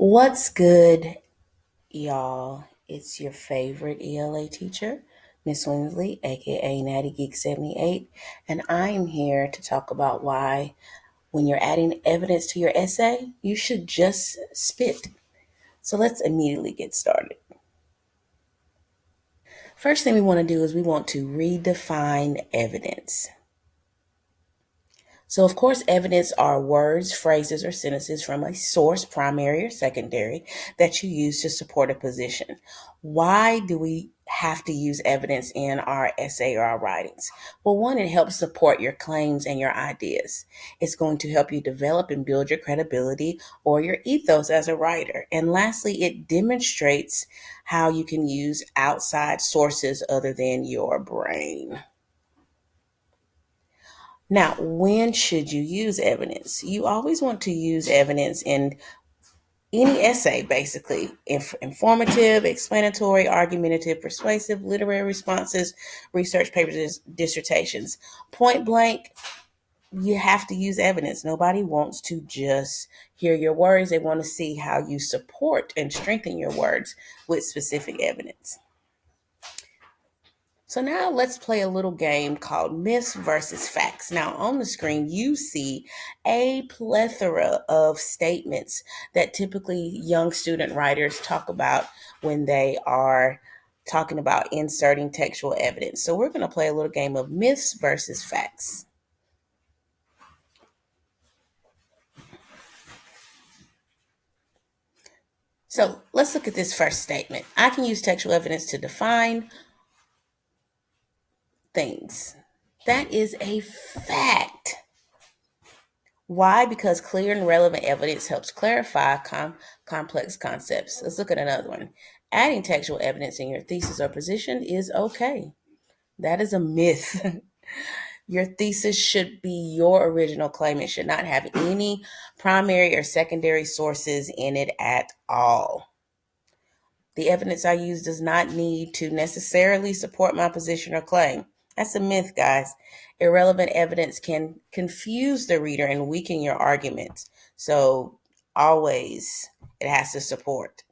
What's good, y'all? It's your favorite ELA teacher, Miss Winsley, aka Natty Geek 78, and I'm here to talk about why, when you're adding evidence to your essay, you should just spit. So let's immediately get started. First thing we want to do is we want to redefine evidence. So, of course, evidence are words, phrases, or sentences from a source, primary or secondary, that you use to support a position. Why do we have to use evidence in our essay or our writings? Well, one, it helps support your claims and your ideas. It's going to help you develop and build your credibility or your ethos as a writer. And lastly, it demonstrates how you can use outside sources other than your brain. Now, when should you use evidence? You always want to use evidence in any essay, basically. Informative, explanatory, argumentative, persuasive, literary responses, research papers, dissertations. Point blank, you have to use evidence. Nobody wants to just hear your words. They want to see how you support and strengthen your words with specific evidence. So now let's play a little game called Myths versus Facts. Now on the screen, you see a plethora of statements that typically young student writers talk about when they are talking about inserting textual evidence. So we're going to play a little game of Myths versus Facts. So let's look at this first statement. I can use textual evidence to define things. That is a fact. Why? Because clear and relevant evidence helps clarify complex concepts. Let's look at another one. Adding textual evidence in your thesis or position is okay. That is a myth. Your thesis should be your original claim. It should not have any primary or secondary sources in it at all. The evidence I use does not need to necessarily support my position or claim. That's a myth, guys. Irrelevant evidence can confuse the reader and weaken your arguments. So always it has to support.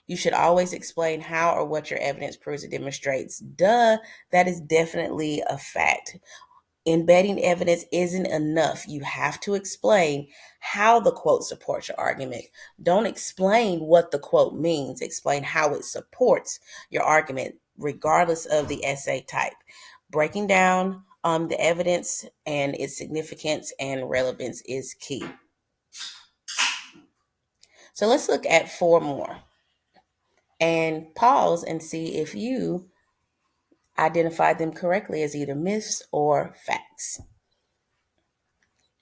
You should always explain how or what your evidence proves or demonstrates. Duh, that is definitely a fact. Embedding evidence isn't enough. You have to explain how the quote supports your argument. Don't explain what the quote means. Explain how it supports your argument, regardless of the essay type. Breaking down the evidence and its significance and relevance is key. So let's look at four more and pause and see if you identified them correctly as either myths or facts.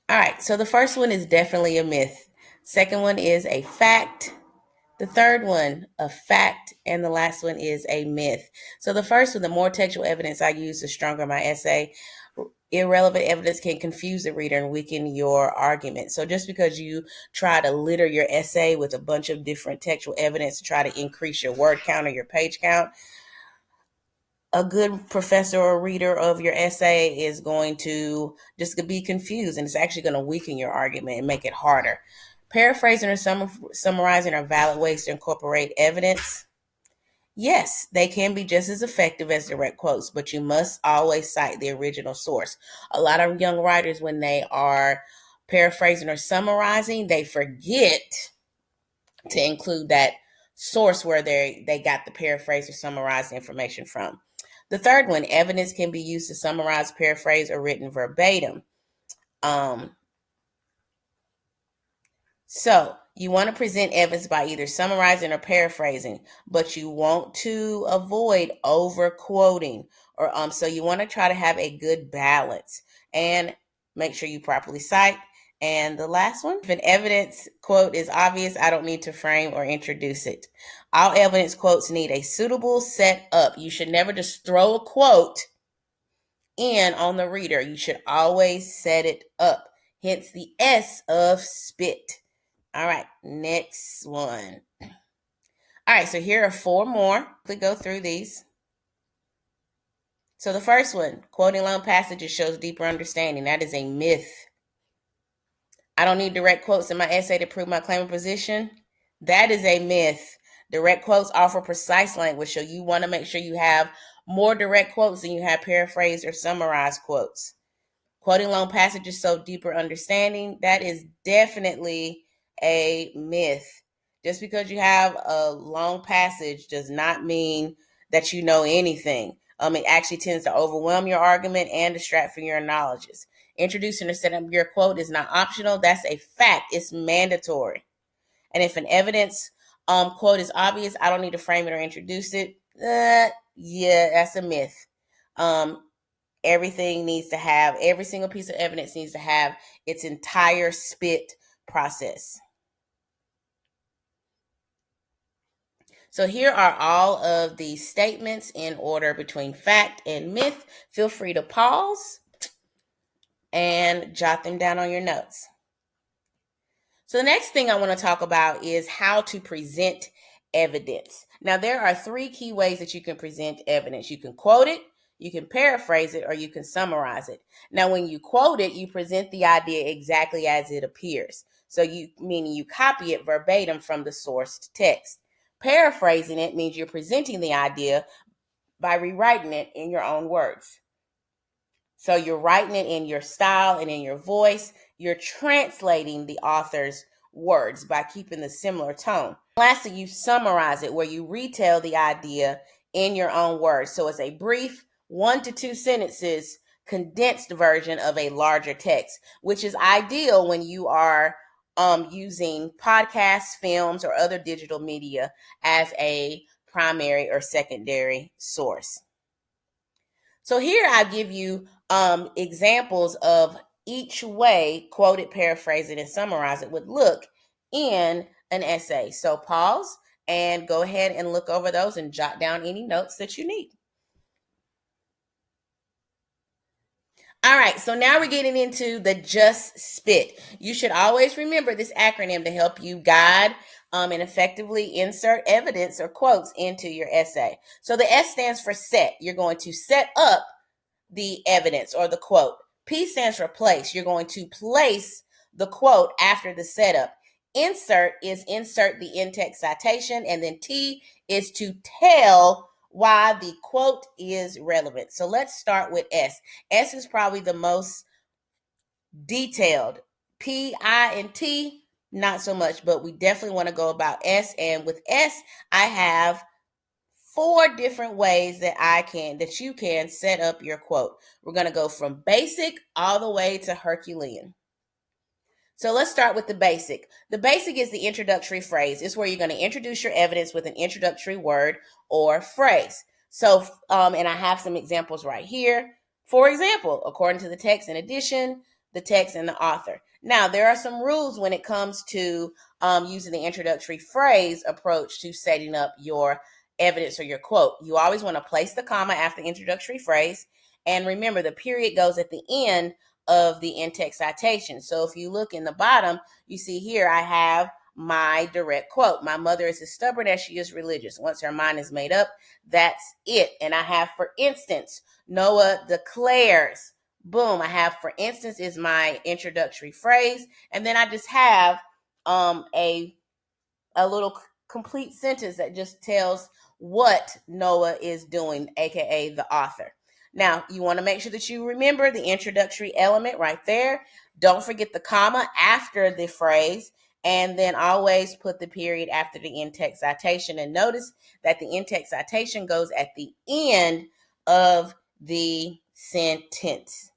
All right, so the first one is definitely a myth. Second one is a fact. The third one, a fact. And the last one is a myth. So the first one, the more textual evidence I use, the stronger my essay. Irrelevant evidence can confuse the reader and weaken your argument. So just because you try to litter your essay with a bunch of different textual evidence to try to increase your word count or your page count, a good professor or reader of your essay is going to just be confused, and it's actually going to weaken your argument and make it harder. Paraphrasing or summarizing are valid ways to incorporate evidence. Yes, they can be just as effective as direct quotes, but you must always cite the original source. A lot of young writers, when they are paraphrasing or summarizing, they forget to include that source where they got the paraphrase or summarized information from. The third one, evidence can be used to summarize, paraphrase, or written verbatim. So you want to present evidence by either summarizing or paraphrasing, but you want to avoid over quoting, or so you want to try to have a good balance and make sure you properly cite. And the last one, if an evidence quote is obvious, I don't need to frame or introduce it. All evidence quotes need a suitable setup. You should never just throw a quote in on the reader. You should always set it up. Hence the S of spit. All right, next one. All right, so here are four more. Let's go through these. So the first one, quoting long passages shows deeper understanding. That is a myth. I don't need direct quotes in my essay to prove my claim of position. That is a myth. Direct quotes offer precise language, so you want to make sure you have more direct quotes than you have paraphrased or summarized quotes. Quoting long passages so deeper understanding, that is definitely a myth. Just because you have a long passage does not mean that you know anything. It actually tends to overwhelm your argument and distract from your knowledge. Introducing or setting up your quote is not optional. That's a fact. It's mandatory. And if an evidence quote is obvious, I don't need to frame it or introduce it. Yeah, that's a myth. Every single piece of evidence needs to have its entire spit process. So here are all of the statements in order between fact and myth. Feel free to pause and jot them down on your notes. So the next thing I want to talk about is how to present evidence. Now, there are 3 key ways that you can present evidence. You can quote it, you can paraphrase it, or you can summarize it. Now, when you quote it, you present the idea exactly as it appears. So meaning you copy it verbatim from the sourced text. Paraphrasing it means you're presenting the idea by rewriting it in your own words. So you're writing it in your style and in your voice. You're translating the author's words by keeping the similar tone. Lastly, you summarize it where you retell the idea in your own words. So it's a brief 1 to 2 sentences condensed version of a larger text, which is ideal when you are using podcasts, films, or other digital media as a primary or secondary source. So here I give you examples of each way quoted, paraphrase it, and summarize it would look in an essay. So pause and go ahead and look over those and jot down any notes that you need. All right, so now we're getting into the Just Spit. You should always remember this acronym to help you guide and effectively insert evidence or quotes into your essay. So the S stands for set. You're going to set up the evidence or the quote. P stands for place. You're going to place the quote after the setup. Insert is insert the in-text citation, and then T is to tell why the quote is relevant. So let's start with S. S is probably the most detailed. P, I, and T, not so much, but we definitely want to go about S. And with S, I have 4 different ways that you can set up your quote. We're going to go from basic all the way to Herculean. So let's start with the basic. The basic is the introductory phrase. It's where you're going to introduce your evidence with an introductory word or phrase. So, and I have some examples right here. For example, according to the text in addition, the text and the author. Now, there are some rules when it comes to using the introductory phrase approach to setting up your evidence or your quote. You always want to place the comma after the introductory phrase. And remember, the period goes at the end of the in-text citation. So if you look in the bottom, you see here I have my direct quote. My mother is as stubborn as she is religious. Once her mind is made up, that's it. And I have, for instance, Noah declares. Boom. I have, for instance, is my introductory phrase. And then I just have a little complete sentence that just tells what Noah is doing, aka the author. Now, you want to make sure that you remember the introductory element right there. Don't forget the comma after the phrase, and then always put the period after the in-text citation. And notice that the in-text citation goes at the end of the sentence.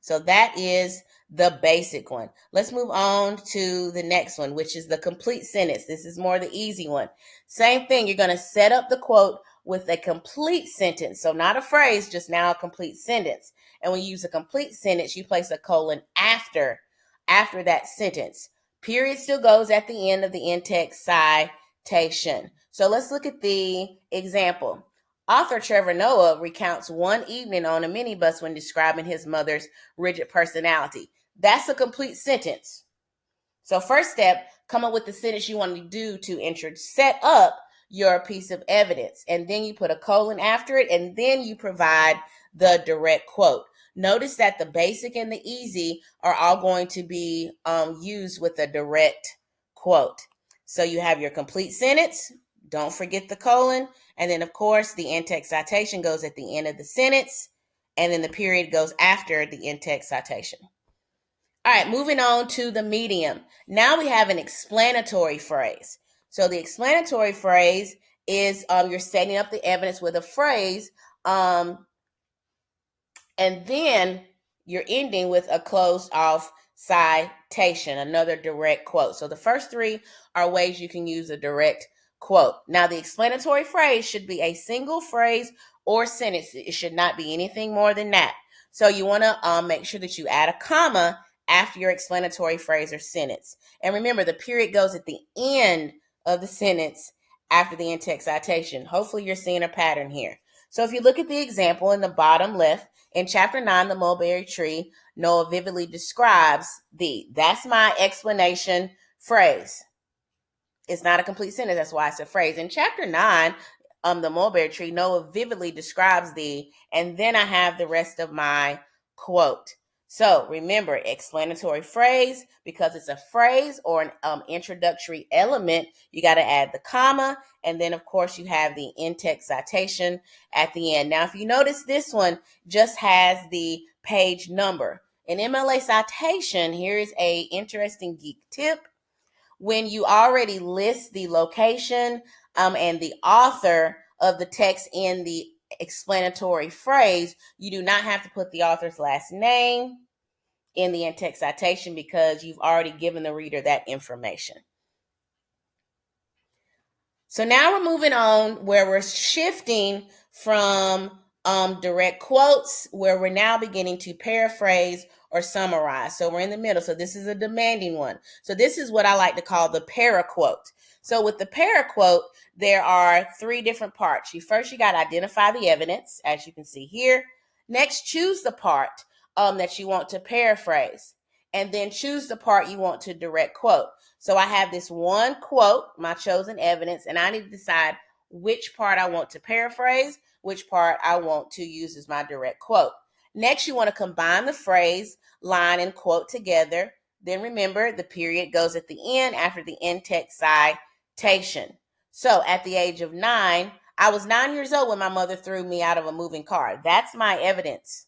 So that is the basic one. Let's move on to the next one, which is the complete sentence. This is more the easy one. Same thing. You're going to set up the quote with a complete sentence. So not a phrase, just now a complete sentence. And when you use a complete sentence, you place a colon after that sentence. Period still goes at the end of the in-text citation. So let's look at the example. Author Trevor Noah recounts one evening on a minibus when describing his mother's rigid personality. That's a complete sentence. So first step, come up with the sentence you want to do to set up your piece of evidence. And then you put a colon after it, and then you provide the direct quote. Notice that the basic and the easy are all going to be used with a direct quote. So you have your complete sentence. Don't forget the colon. And then, of course, the in-text citation goes at the end of the sentence. And then the period goes after the in-text citation. All right, moving on to the medium. Now we have an explanatory phrase. So the explanatory phrase is you're setting up the evidence with a phrase, and then you're ending with a closed off citation, another direct quote. So the first three are ways you can use a direct quote. Now, the explanatory phrase should be a single phrase or sentence. It should not be anything more than that. So you want to make sure that you add a comma after your explanatory phrase or sentence. And remember, the period goes at the end of the sentence after the in-text citation. Hopefully you're seeing a pattern here. So if you look at the example in the bottom left, in chapter 9, the mulberry tree, Noah vividly describes thee. That's my explanation phrase. It's not a complete sentence. That's why it's a phrase. In chapter 9, the mulberry tree, Noah vividly describes thee. And then I have the rest of my quote. So remember, explanatory phrase, because it's a phrase or an introductory element, you got to add the comma. And then, of course, you have the in-text citation at the end. Now, if you notice, this one just has the page number. In MLA citation, here's a interesting geek tip. When you already list the location and the author of the text in the explanatory phrase, you do not have to put the author's last name in the in-text citation because you've already given the reader that information. So now we're moving on where we're shifting from direct quotes, where we're now beginning to paraphrase or summarize. So we're in the middle. So this is a demanding one. So this is what I like to call the paraquote. So with the paraquote, there are three different parts. You got to identify the evidence, as you can see here. Next, choose the part that you want to paraphrase, and then choose the part you want to direct quote. So I have this one quote, my chosen evidence, and I need to decide which part I want to paraphrase, which part I want to use as my direct quote. Next, you want to combine the phrase, line, and quote together. Then remember, the period goes at the end after the in-text citation. So at the age of 9, I was 9 years old when my mother threw me out of a moving car. That's my evidence.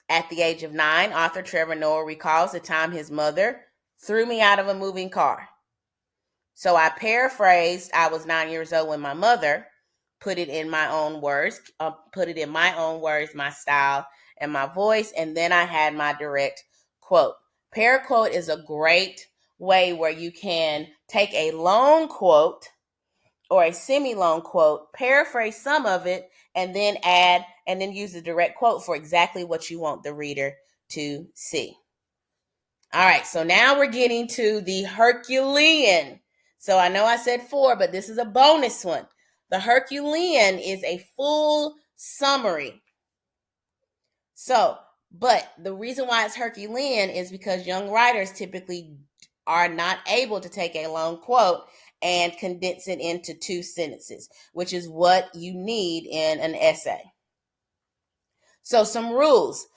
At the age of 9, author Trevor Noah recalls the time his mother threw me out of a moving car. So I paraphrased, I was 9 years old when my mother, put it in my own words, my style and my voice, and then I had my direct quote. Paraquote is a great way where you can take a long quote or a semi-long quote, paraphrase some of it, and then use the direct quote for exactly what you want the reader to see. All right, so now we're getting to the Herculean. So I know I said 4, but this is a bonus one. The Herculean is a full summary. But the reason why it's Herculean is because young writers typically are not able to take a long quote and condense it into 2 sentences, which is what you need in an essay. So some rules.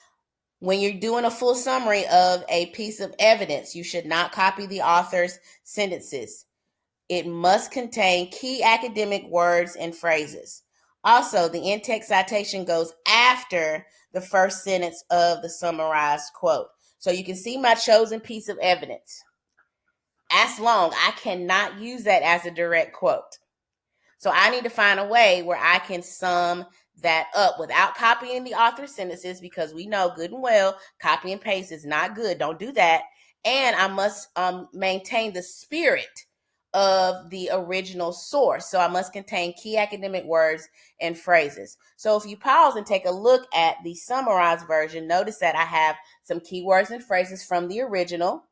When you're doing a full summary of a piece of evidence, you should not copy the author's sentences. It must contain key academic words and phrases. Also, the in-text citation goes after the first sentence of the summarized quote. So you can see my chosen piece of evidence. As long, I cannot use that as a direct quote. So I need to find a way where I can sum that up without copying the author's sentences, because we know good and well copy and paste is not good. Don't do that. And I must maintain the spirit of the original source. So I must contain key academic words and phrases. So if you pause and take a look at the summarized version, notice that I have some key words and phrases from the original.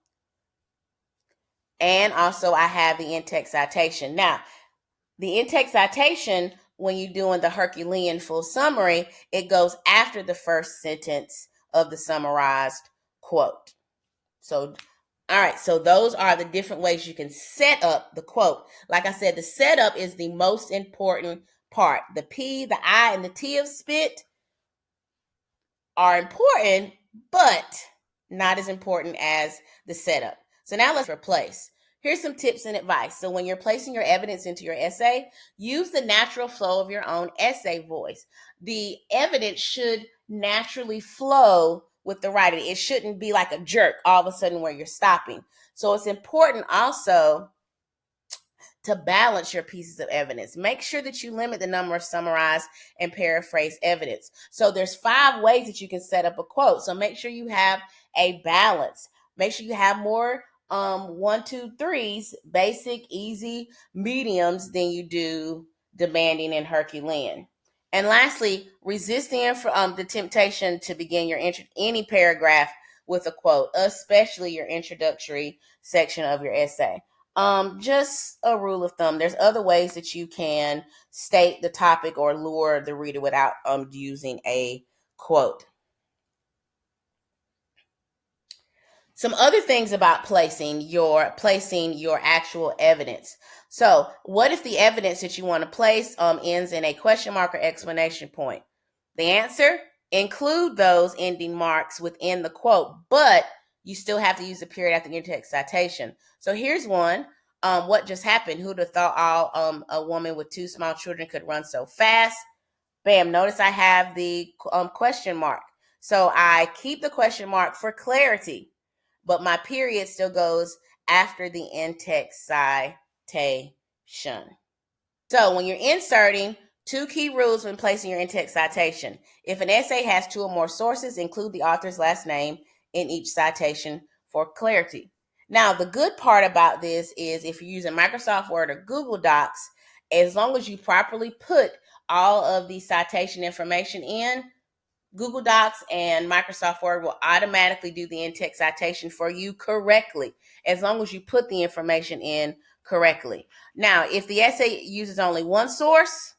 And also I have the in-text citation. Now, the in-text citation, when you're doing the Herculean full summary, it goes after the first sentence of the summarized quote. So, all right, so those are the different ways you can set up the quote. Like I said, the setup is the most important part. The P, the I, and the T of S.P.I.T are important, but not as important as the setup. So now let's replace. Here's some tips and advice. So when you're placing your evidence into your essay, use the natural flow of your own essay voice. The evidence should naturally flow with the writing. It shouldn't be like a jerk all of a sudden where you're stopping. So it's important also to balance your pieces of evidence. Make sure that you limit the number of summarized and paraphrased evidence. So there's 5 ways that you can set up a quote. So make sure you have a balance. Make sure you have more 1, 2, 3s, basic, easy, mediums than you do demanding and Herculean. And lastly, resist the temptation to begin your any paragraph with a quote, especially your introductory section of your essay. Just a rule of thumb. There's other ways that you can state the topic or lure the reader without using a quote. Some other things about placing your actual evidence. So, what if the evidence that you want to place ends in a question mark or exclamation point? The answer: include those ending marks within the quote, but you still have to use a period after the in-text citation. So here's one. What just happened? Who'd have thought a woman with 2 small children could run so fast? Bam, notice I have the question mark. So I keep the question mark for clarity, but my period still goes after the in-text citation. So when you're inserting, 2 key rules when placing your in-text citation. If an essay has 2 or more sources, include the author's last name in each citation for clarity. Now, the good part about this is if you're using Microsoft Word or Google Docs, as long as you properly put all of the citation information in, Google Docs and Microsoft Word will automatically do the in-text citation for you correctly, as long as you put the information in correctly. Now, if the essay uses only one source,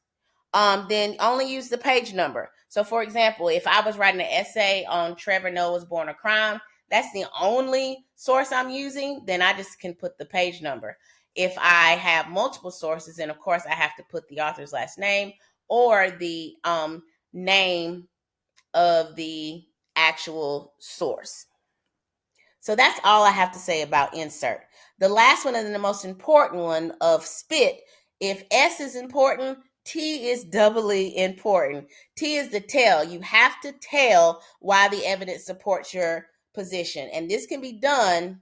then only use the page number. So, for example, if I was writing an essay on Trevor Noah's Born a Crime, that's the only source I'm using, then I just can put the page number. If I have multiple sources, then of course I have to put the author's last name or the name of the actual source. So that's all I have to say about insert. The last one and the most important one of S.P.I.T. If S is important, T is doubly important. T is the tell. You have to tell why the evidence supports your position. And this can be done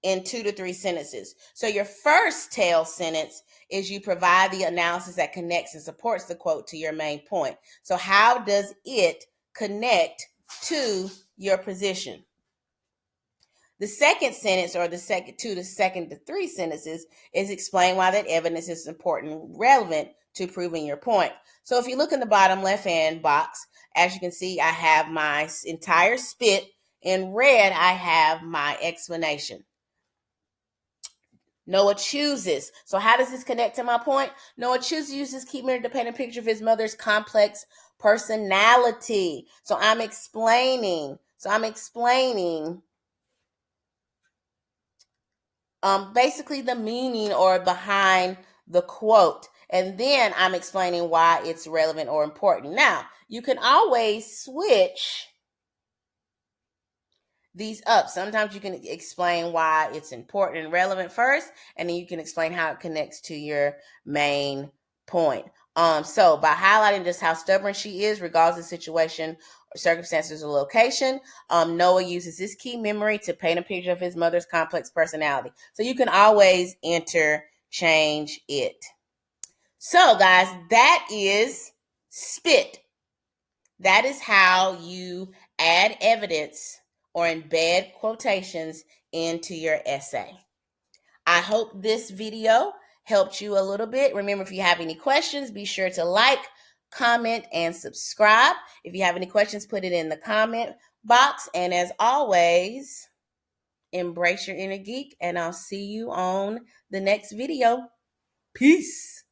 in 2 to 3 sentences. So your first tell sentence is you provide the analysis that connects and supports the quote to your main point. So how does it connect to your position? The second sentence, or the second 2 to 3 sentences, is explain why that evidence is important and relevant to proving your point. So if you look in the bottom left-hand box, as you can see, I have my entire S.P.I.T. In red, I have my explanation. Noah chooses. So how does this connect to my point? Noah chooses keep mirror dependent picture of his mother's complex personality. So I'm explaining basically the meaning or behind the quote. And then I'm explaining why it's relevant or important. Now, you can always switch these up. Sometimes you can explain why it's important and relevant first, and then you can explain how it connects to your main point. So by highlighting just how stubborn she is, regardless of the situation or circumstances or location, Noah uses this key memory to paint a picture of his mother's complex personality. So you can always interchange it. So guys, that is S.P.I.T. That is how you add evidence or embed quotations into your essay. I hope this video helped you a little bit. Remember, if you have any questions, be sure to like, comment, and subscribe. If you have any questions, put it in the comment box. And as always, embrace your inner geek, and I'll see you on the next video. Peace.